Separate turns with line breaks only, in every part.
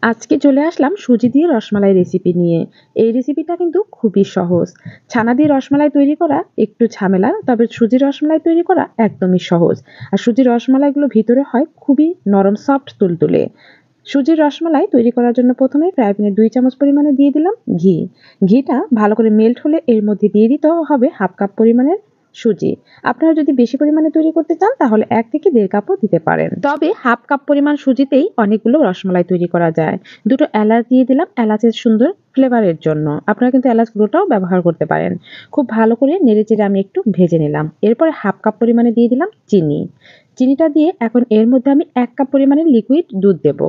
আজকে চলে আসলাম সুজি দিয়ে রসমালাই রেসিপি নিয়ে। এই রেসিপিটা কিন্তু খুবই সহজ। ছানা দিয়ে রসমালাই তৈরি করা একটু ঝামেলার, তবে সুজির রসমালাই তৈরি করা একদমই সহজ। আর সুজির রসমালাইগুলো ভিতরে হয় খুবই নরম, সফট, তুলতুলে। সুজির রসমালাই তৈরি করার জন্য প্রথমে ফ্রাই প্যানে 2 চামচ পরিমাণে দিয়ে দিলাম ঘি। ঘিটা ভালো করে মেল্ট হলে এর মধ্যে দিয়ে দিতে হবে হাফ কাপ পরিমাণের সুজি। আপনারা যদি বেশি পরিমাণে তৈরি করতে চান তাহলে 1 থেকে 1.5 কাপও দিতে পারেন। তবে হাফ কাপ পরিমাণ সুজিতেই অনেকগুলো রসমালাই তৈরি করা যায়। দুটো এলাচ দিয়ে দিলাম, এলাচের সুন্দর ফ্লেভারের জন্য। আপনারা কিন্তু এলাচ গুঁড়োটাও ব্যবহার করতে পারেন। খুব ভালো করে নেড়েচেড়ে আমি একটু ভেজে নিলাম। এরপরে হাফ কাপ পরিমাণে দিয়ে দিলাম চিনি। চিনিটা দিয়ে এখন এর মধ্যে আমি 1 কাপ পরিমাণে লিকুইড দুধ দেব।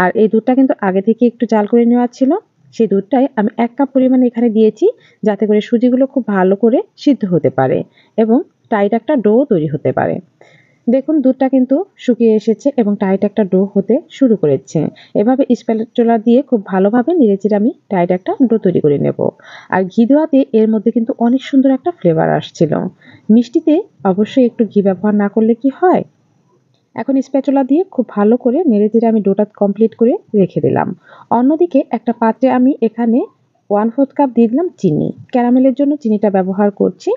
আর এই দুধটা কিন্তু আগে থেকে একটু জাল করে নেওয়া ছিল। সেই দুধটাই আমি 1 কাপ পরিমাণে এখানে দিয়েছি, যাতে করে সুজিগুলো খুব ভালো করে সিদ্ধ হতে পারে এবং টাইট একটা ডো তৈরি হতে পারে। দেখুন দুধটা কিন্তু শুকিয়ে এসেছে এবং টাইট একটা ডো হতে শুরু করেছে। এভাবে স্প্যাচুলা দিয়ে খুব ভালোভাবে নেড়েচেড়ে আমি টাইট একটা ডো তৈরি করে নেব। আর ঘি দেওয়াতে এর মধ্যে কিন্তু অনেক সুন্দর একটা ফ্লেভার আসছিল। মিষ্টিতে অবশ্যই একটু ঘি ব্যবহার না করলে কি হয়? এখন স্প্যাচুলা দিয়ে খুব ভালো করে নেড়েচেড়ে আমি ডোটা কমপ্লিট করে রেখে দিলাম। অন্যদিকে একটা পাত্রে আমি এখানে 1/4 কাপ দিয়ে দিলাম চিনি। ক্যারামেলের জন্য চিনিটা ব্যবহার করছি।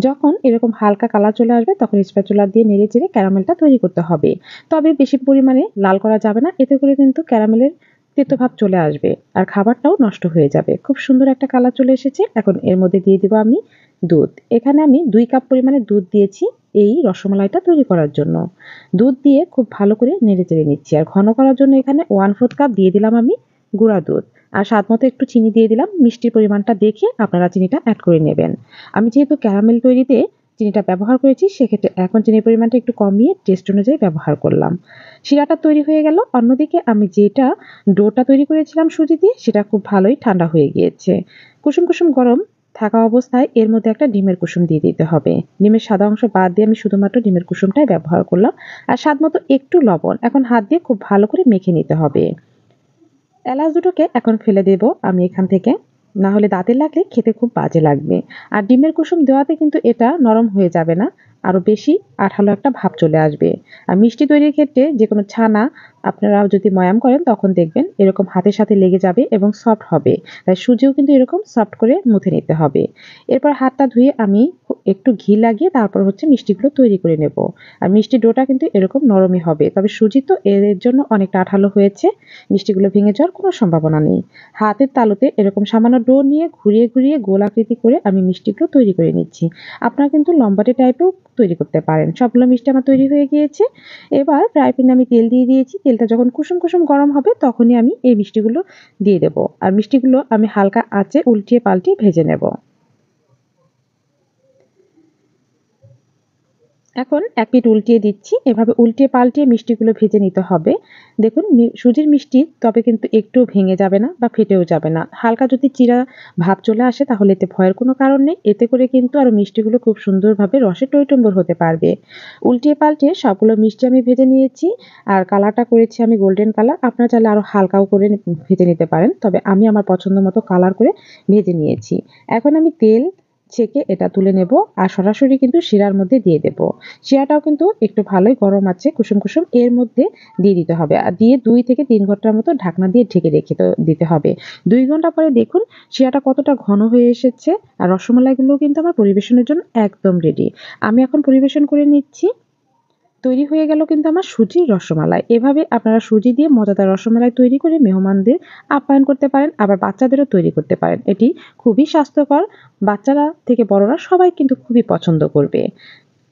যখন এরকম হালকা কালার চলে আসবে তখন স্প্যাচুলা দিয়ে নেড়েচেড়ে ক্যারামেলটা তৈরি করতে হবে। তবে বেশি পরিমাণে লাল করা যাবে না, এতে করে কিন্তু ক্যারামেলের তেতো ভাব চলে আসবে আর খাবারটাও নষ্ট হয়ে যাবে। খুব সুন্দর একটা কালার চলে এসেছে। এখন এর মধ্যে দিয়ে দিব আমি দুধ। এখানে আমি 2 কাপ পরিমাণে দুধ দিয়েছি এই রসমালাইটা তৈরি করার জন্য। দুধ দিয়ে খুব ভালো করে নেড়েচেড়ে নিচ্ছি। আর ঘন করার জন্য এখানে 1/4 কাপ দিয়ে দিলাম আমি গুঁড়া দুধ। আর স্বাদমতো একটু চিনি দিয়ে দিলাম। মিষ্টির পরিমাণটা দেখে আপনারা চিনিটা এড করে নেবেন। আমি যেহেতু ক্যারামেল তৈরিতে চিনিটা ব্যবহার করেছি, সেক্ষেত্রে এখন চিনির পরিমাণটা একটু কমিয়ে টেস্ট অনুযায়ী ব্যবহার করলাম। শিরাটা তৈরি হয়ে গেল। অন্যদিকে আমি যেটা ডোটা তৈরি করেছিলাম সুজি দিয়ে, সেটা খুব ভালোই ঠান্ডা হয়ে গিয়েছে। কুসুম, কুসুম গরম থাকা অবস্থায় এর মধ্যে একটা ডিমের কুসুম দিয়ে দিতে হবে। ডিমের সাদা অংশ বাদ দিয়ে আমি শুধুমাত্র ডিমের কুসুমটাই ব্যবহার করলাম। আর স্বাদমতো একটু লবণ। এখন হাত দিয়ে খুব ভালো করে মেখে নিতে হবে। এলাচ দুটোকে এখন ফেলে দেব আমি এখান থেকে। না হলে দাঁতে লাগলে খেতে খুব বাজে লাগবে। আর ডিমের কুসুম দেওয়াতে কিন্তু এটা নরম হয়ে যাবে না। আরো বেশি আঠালো একটা ভাব চলে আসবে। আর মিষ্টি তৈরির ক্ষেত্রে যেকোনো ছানা আপনারা যদি ময়াম করেন তখন দেখবেন এরকম হাতের সাথে লেগে যাবে এবং সফট হবে। তাই সুজিও কিন্তু এরকম সফট করে মুথে নিতে হবে। এরপর হাতটা ধুয়ে আমি একটু ঘি লাগিয়ে তারপর হচ্ছে মিষ্টিগুলো তৈরি করে নেব। আর মিষ্টির ডোটা কিন্তু এরকম নরমই হবে। তবে সুজি তো এর জন্য অনেকটা আঠালো হয়েছে। মিষ্টিগুলো ভেঙে যাওয়ার কোনো সম্ভাবনা নেই। হাতের তালুতে এরকম সামান্য ডো নিয়ে ঘুরিয়ে, ঘুরিয়ে গোলাকৃতি করে আমি মিষ্টিগুলো তৈরি করে নিচ্ছি। আপনারা কিন্তু লম্বাটে টাইপেও তৈরি করতে পারেন। সবগুলো মিষ্টি আমার তৈরি হয়ে গিয়েছে। এবার ফ্রাই প্যানে আমি তেল দিয়ে দিয়েছি। তেলটা যখন কুসুম, কুসুম গরম হবে তখনই আমি এই মিষ্টিগুলো দিয়ে দেব। আর মিষ্টিগুলো আমি হালকা আঁচে উল্টিয়ে পাল্টিয়ে ভেজে নেব। এখন এক পিঠ উল্টিয়ে দিচ্ছি। এভাবে উল্টিয়ে পাল্টিয়ে মিষ্টিগুলো ভেজে নিতে হবে। দেখুন সুজির মিষ্টি তবে কিন্তু একটুও ভেঙে যাবে না বা ফেটেও যাবে না। হালকা যদি চিরা ভাব চলে আসে তাহলে এতে ভয়ের কোনো কারণ নেই। এতে করে কিন্তু আরো মিষ্টিগুলো খুব সুন্দরভাবে রসে টইটুম্বর হতে পারবে। উল্টিয়ে পাল্টিয়ে সবগুলো মিষ্টি আমি ভেজে নিয়েছি। আর কালারটা করেছি আমি গোল্ডেন কালার। আপনারা চাইলে আরো হালকাও করে ভেজে নিতে পারেন। তবে আমি আমার পছন্দ মতো কালার করে ভেজে নিয়েছি। এখন আমি তেল ছেঁকে এটা তুলে নেব আর সরাসরি কিন্তু শিরার মধ্যে দিয়ে দেব। শিরাটাও কিন্তু একটু ভালোই গরম আছে, কুসুম, কুসুম এর মধ্যে দিয়ে দিতে হবে। আর দিয়ে 2 থেকে 3 ঘন্টার মতো ঢাকনা দিয়ে ঢেকে রেখে দিতে হবে। 2 ঘন্টা পরে দেখুন শিরাটা কতটা ঘন হয়ে এসেছে। আর রসমালাইগুলোও কিন্তু আমার পরিবেশনের জন্য একদম রেডি। আমি এখন পরিবেশন করে নিচ্ছি। তৈরি হয়ে গেল কিন্তু আমার সুজির রসমালাই। এভাবে আপনারা সুজি দিয়ে মজাদার রসমালাই তৈরি করে মেহমানদের আপ্যায়ন করতে পারেন, আবার বাচ্চাদেরও তৈরি করতে পারেন। এটি খুবই স্বাস্থ্যকর। বাচ্চারা থেকে বড়রা সবাই কিন্তু খুবই পছন্দ করবে।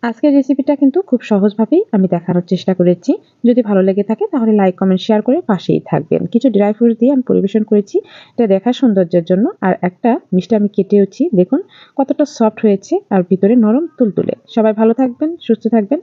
আজকের রেসিপিটা কিন্তু খুব সহজভাবেই আমি দেখানোর চেষ্টা করেছি। যদি ভালো লেগে থাকে তাহলে লাইক, কমেন্ট, শেয়ার করে পাশেই থাকবেন। কিছু ড্রাই ফ্রুটস দিয়ে আমি পরিবেশন করেছি। এটা দেখার সৌন্দর্যের জন্য। আর একটা মিষ্টি আমি কেটেওছি। দেখুন কতটা সফট হয়েছে আর ভিতরে নরম তুলতুলে। সবাই ভালো থাকবেন, সুস্থ থাকবেন।